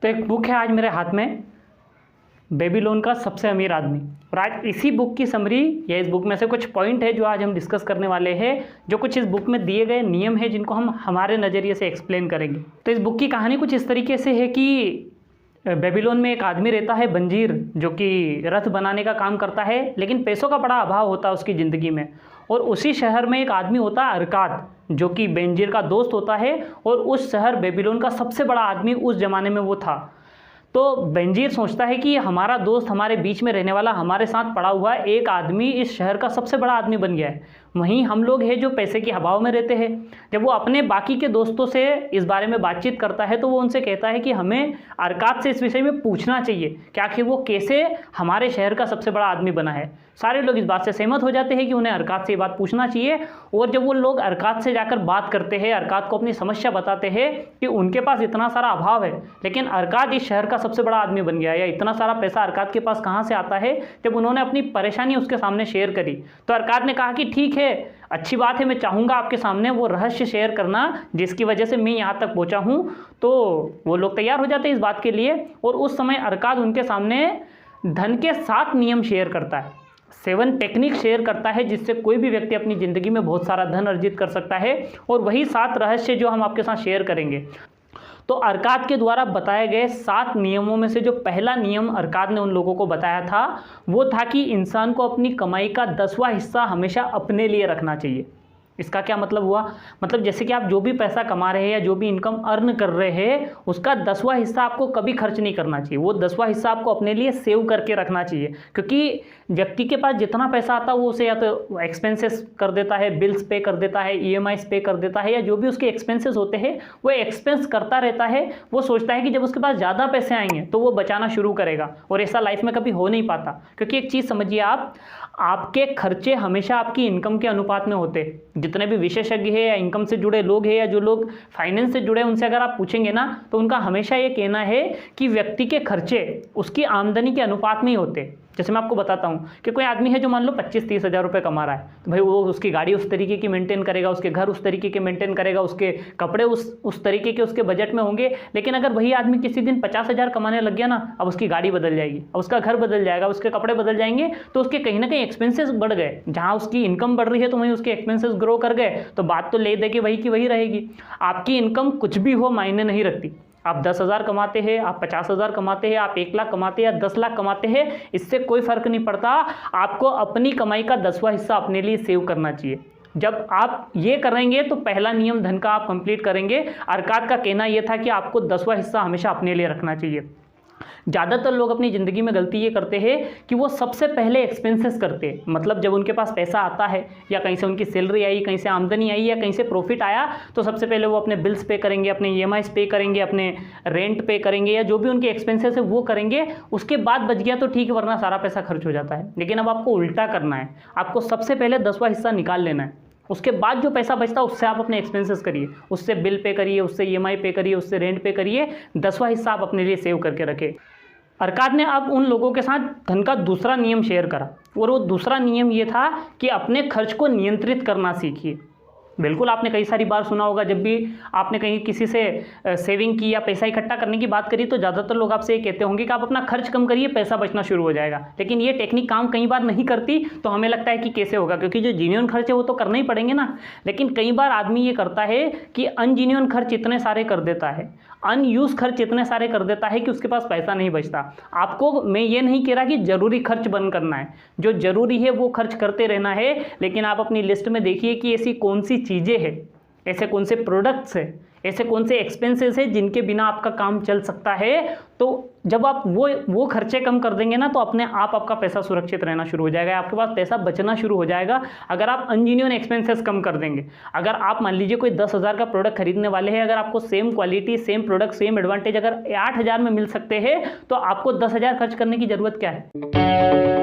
तो एक बुक है आज मेरे हाथ में, बेबीलोन का सबसे अमीर आदमी। और आज इसी बुक की समरी या इस बुक में से कुछ पॉइंट है जो आज हम डिस्कस करने वाले हैं, जो कुछ इस बुक में दिए गए नियम है जिनको हम हमारे नज़रिए से एक्सप्लेन करेंगे। तो इस बुक की कहानी कुछ इस तरीके से है कि बेबीलोन में एक आदमी रहता है बंजीर, जो कि रथ बनाने का काम करता है, लेकिन पैसों का बड़ा अभाव होता है उसकी ज़िंदगी में। और उसी शहर में एक आदमी होता है अरकाद, जो कि बंजीर का दोस्त होता है, और उस शहर बेबीलोन का सबसे बड़ा आदमी उस ज़माने में वो था। तो बंजीर सोचता है कि हमारा दोस्त, हमारे बीच में रहने वाला, हमारे साथ पड़ा हुआ एक आदमी इस शहर का सबसे बड़ा आदमी बन गया है। वहीं हम लोग हैं जो पैसे के अभाव में रहते हैं। जब वो अपने बाकी के दोस्तों से इस बारे में बातचीत करता है तो वो उनसे कहता है कि हमें अरकाद से इस विषय में पूछना चाहिए कि आखिर वो कैसे हमारे शहर का सबसे बड़ा आदमी बना है। सारे लोग इस बात से सहमत हो जाते हैं कि उन्हें अरकाद से ये बात पूछना चाहिए। और जब वो लोग अरकाद से जाकर बात करते हैं, अरकाद को अपनी समस्या बताते हैं कि उनके पास इतना सारा अभाव है, लेकिन अरकाद इस शहर का सबसे बड़ा आदमी बन गया, या इतना सारा पैसा अरकाद के पास कहाँ से आता है। जब उन्होंने अपनी परेशानी उसके सामने शेयर करी तो अरकाद ने कहा कि ठीक है, अच्छी बात है, मैं चाहूँगा आपके सामने वो रहस्य शेयर करना जिसकी वजह से मैं यहाँ तक पहुँचा हूँ। तो वो लोग तैयार हो जाते हैं इस बात के लिए। और उस समय अरकाद उनके सामने धन के 7 नियम शेयर करता है, 7 टेक्निक शेयर करता है, जिससे कोई भी व्यक्ति अपनी ज़िंदगी में बहुत सारा धन अर्जित कर सकता है। और वही 7 रहस्य जो हम आपके साथ शेयर करेंगे। तो अरकाद के द्वारा बताए गए 7 नियमों में से जो पहला नियम अरकाद ने उन लोगों को बताया था वो था कि इंसान को अपनी कमाई का 10वां हिस्सा हमेशा अपने लिए रखना चाहिए। इसका क्या मतलब हुआ? मतलब जैसे कि आप जो भी पैसा कमा रहे हैं या जो भी इनकम अर्न कर रहे हैं, उसका 10वां हिस्सा आपको कभी खर्च नहीं करना चाहिए। वो 10वां हिस्सा आपको अपने लिए सेव करके रखना चाहिए, क्योंकि व्यक्ति के पास जितना पैसा आता है वो उसे या तो एक्सपेंसेस कर देता है, बिल्स पे कर देता है, EMIs पे कर देता है, या जो भी उसके एक्सपेंसेस होते हैं वो एक्सपेंस करता रहता है। वो सोचता है कि जब उसके पास ज़्यादा पैसे आएंगे तो वो बचाना शुरू करेगा, और ऐसा लाइफ में कभी हो नहीं पाता। क्योंकि एक चीज़ समझिए आप, आपके खर्चे हमेशा आपकी इनकम के अनुपात में होते हैं। जितने भी विशेषज्ञ हैं या इनकम से जुड़े लोग हैं या जो लोग फाइनेंस से जुड़े हैं, उनसे अगर आप पूछेंगे ना तो उनका हमेशा ये कहना है कि व्यक्ति के खर्चे उसकी आमदनी के अनुपात में ही होते। जैसे मैं आपको बताता हूँ कि कोई आदमी है जो मान लो 25-30 हज़ार रुपये कमा रहा है, तो भाई वो उसकी गाड़ी उस तरीके की मेंटेन करेगा, उसके घर उस तरीके के मेंटेन करेगा, उसके कपड़े उस तरीके के उसके बजट में होंगे। लेकिन अगर वही आदमी किसी दिन 50 हज़ार कमाने लग गया ना, अब उसकी गाड़ी बदल जाएगी, अब उसका घर बदल जाएगा, उसके कपड़े बदल जाएंगे, तो उसके कहीं ना कहीं एक्सपेंसेस बढ़ गए। जहाँ उसकी इनकम बढ़ रही है तो वहीं उसके एक्सपेंसेस ग्रो कर गए, तो बात तो ले दे के वही की वही रहेगी। आपकी इनकम कुछ भी हो मायने नहीं रखती। आप 10 हज़ार कमाते हैं, आप 50 हज़ार कमाते हैं, आप 1 लाख कमाते हैं या 10 लाख कमाते हैं, इससे कोई फ़र्क नहीं पड़ता। आपको अपनी कमाई का 10वां हिस्सा अपने लिए सेव करना चाहिए। जब आप ये करेंगे तो पहला नियम धन का आप कंप्लीट करेंगे। अरकाद का कहना यह था कि आपको 10वां हिस्सा हमेशा अपने लिए रखना चाहिए। ज़्यादातर लोग अपनी ज़िंदगी में गलती ये करते हैं कि वो सबसे पहले एक्सपेंसेस करते हैं। मतलब जब उनके पास पैसा आता है, या कहीं से उनकी सैलरी आई, कहीं से आमदनी आई, या कहीं से प्रॉफिट आया, तो सबसे पहले वो अपने बिल्स पे करेंगे, अपने EMIs पे करेंगे, अपने रेंट पे करेंगे, या जो भी उनके एक्सपेंसेस है वो करेंगे। उसके बाद बच गया तो ठीक है, वरना सारा पैसा खर्च हो जाता है। लेकिन अब आपको उल्टा करना है, आपको सबसे पहले 10वां हिस्सा निकाल लेना है। उसके बाद जो पैसा बचता है उससे आप अपने एक्सपेंसेस करिए, उससे बिल पे करिए, उससे EMI पे करिए, उससे रेंट पे करिए। 10वां हिस्सा आप अपने लिए सेव करके रखें। अरकाद ने अब उन लोगों के साथ धन का दूसरा नियम शेयर करा, और वो दूसरा नियम ये था कि अपने खर्च को नियंत्रित करना सीखिए। बिल्कुल आपने कई सारी बार सुना होगा, जब भी आपने कहीं किसी से सेविंग की या पैसा इकट्ठा करने की बात करी तो ज़्यादातर लोग आपसे ये कहते होंगे कि आप अपना खर्च कम करिए, पैसा बचना शुरू हो जाएगा। लेकिन ये टेक्निक काम कई बार नहीं करती, तो हमें लगता है कि कैसे होगा, क्योंकि जो जेन्युइन खर्च है वो तो करना ही पड़ेंगे ना। लेकिन कई बार आदमी ये करता है कि अनजेन्युइन खर्च इतने सारे कर देता है, अनयूज खर्च इतने सारे कर देता है कि उसके पास पैसा नहीं बचता। आपको मैं ये नहीं कह रहा कि ज़रूरी खर्च बंद करना है, जो ज़रूरी है वो खर्च करते रहना है। लेकिन आप अपनी लिस्ट में देखिए कि ऐसी कौन सी चीज़ें हैं, ऐसे कौन से प्रोडक्ट्स हैं, ऐसे कौन से एक्सपेंसेस हैं जिनके बिना आपका काम चल सकता है। तो जब आप वो खर्चे कम कर देंगे ना, तो अपने आप आपका पैसा सुरक्षित रहना शुरू हो जाएगा, आपके पास पैसा बचना शुरू हो जाएगा। अगर आप अनजेन्युइन एक्सपेंसेस कम कर देंगे, अगर आप मान लीजिए कोई 10 हज़ार का प्रोडक्ट खरीदने वाले हैं, अगर आपको same quality, same product, same advantage अगर 8 हज़ार में मिल सकते हैं, तो आपको 10 हज़ार खर्च करने की ज़रूरत क्या है।